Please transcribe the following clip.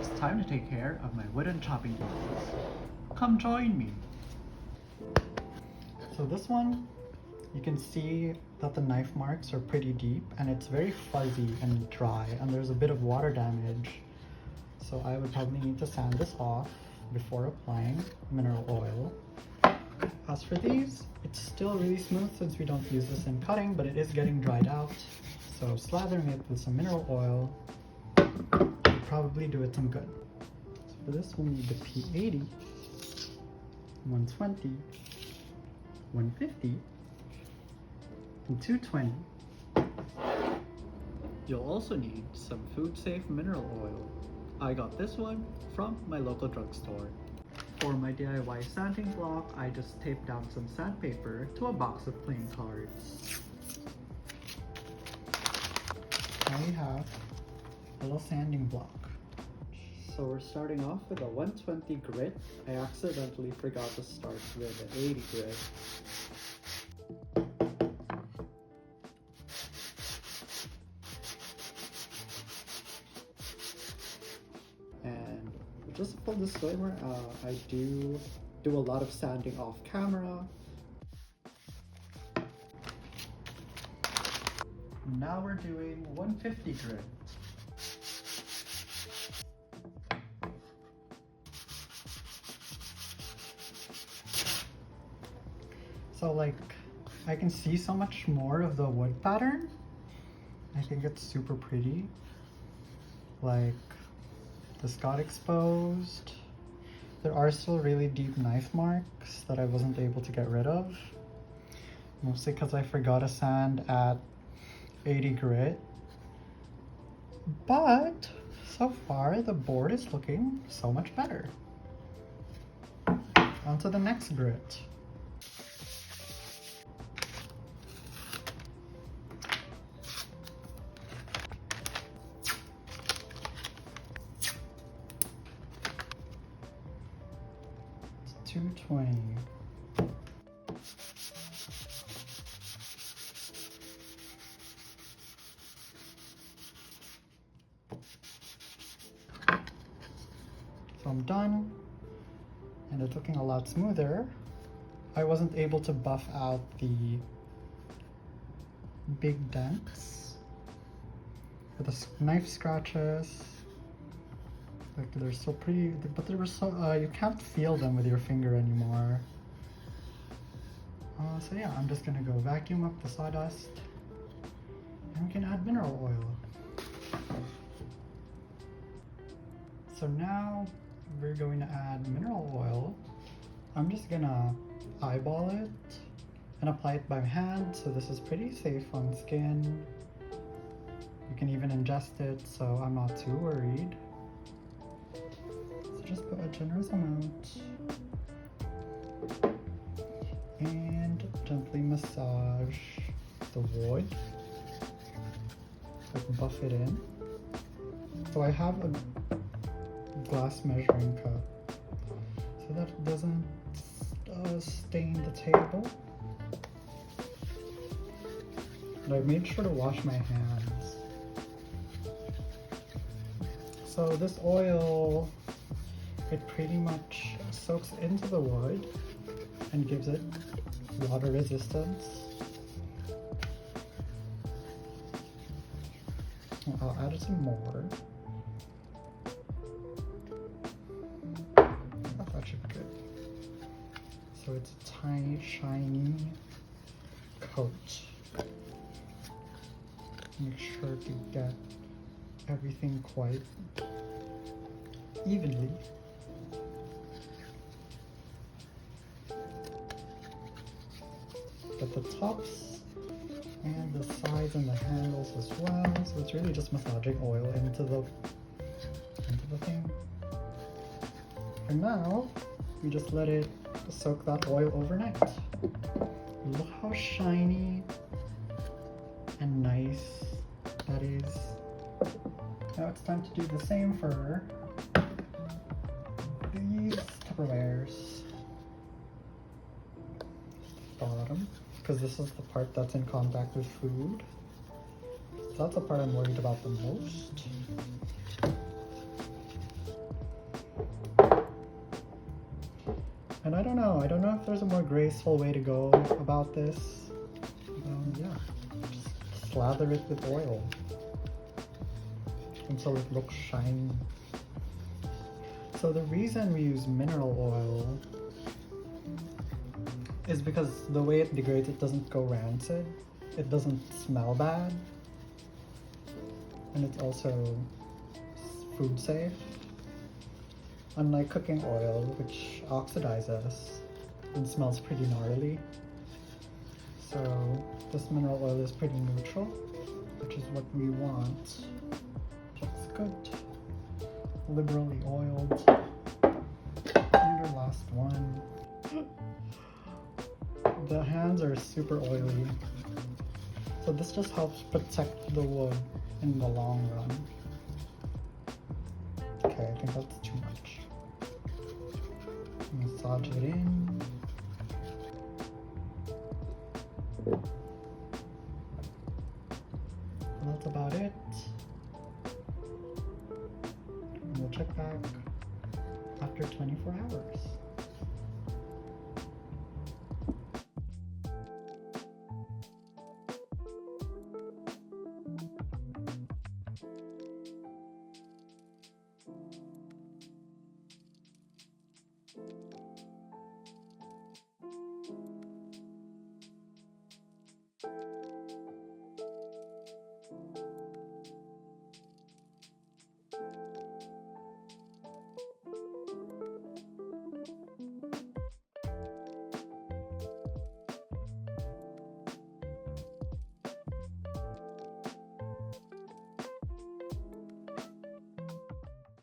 it's time to take care of my wooden chopping tools. Come join me. So this one, you can see that the knife marks are pretty deep and it's very fuzzy and dry and there's a bit of water damage. So I would probably need to sand this off before applying mineral oil. As for these, it's still really smooth since we don't use this in cutting, but it is getting dried out. So slathering it with some mineral oil will probably do it some good. So for this we'll need the P80, 120, 150, and 220. You'll also need some food-safe mineral oil. I got this one from my local drugstore. For my DIY sanding block, I just taped down some sandpaper to a box of playing cards. Now we have a little sanding block. So we're starting off with a 120 grit. I accidentally forgot to start with an 80 grit. And just a full disclaimer, I do a lot of sanding off camera. Now we're doing 150 grit. So like, I can see so much more of the wood pattern. I think it's super pretty. Like, this got exposed. There are still really deep knife marks that I wasn't able to get rid of. Mostly because I forgot to sand at 80 grit. But so far the board is looking so much better. On to the next grit. It's 220. So I'm done, and it's looking a lot smoother. I wasn't able to buff out the big dents or the knife scratches. Like, they're so pretty, but they were so you can't feel them with your finger anymore. So yeah, I'm just gonna go vacuum up the sawdust, and we can add mineral oil. So now we're going to add mineral oil. I'm just gonna eyeball it and apply it by hand, so this is pretty safe on skin. You can even ingest it, so I'm not too worried. So just put a generous amount and gently massage the wood, like buff it in. So I have a glass measuring cup so that it doesn't stain the table. And I made sure to wash my hands. So this oil, it pretty much soaks into the wood and gives it water resistance. I'll add some more. That should be good. So it's a tiny, shiny coat. Make sure to get everything quite evenly. Get the tops and the sides and the handles as well. So it's really just massaging oil into the thing. And now we just let it soak that oil overnight. Look how shiny and nice that is. Now it's time to do the same for these Tupperwares. Bottom, because this is the part that's in contact with food. So that's the part I'm worried about the most. And I don't know if there's a more graceful way to go about this. Yeah, just slather it with oil until it looks shiny. So the reason we use mineral oil is because the way it degrades, it doesn't go rancid, it doesn't smell bad, and it's also food safe. Unlike cooking oil, which oxidizes and smells pretty gnarly. So this mineral oil is pretty neutral, which is what we want. Looks good. Liberally oiled. And our last one. The hands are super oily. So this just helps protect the wood in the long run. Okay, I think that's too much. Massage it in. And that's about it. And we'll check back after 24 hours.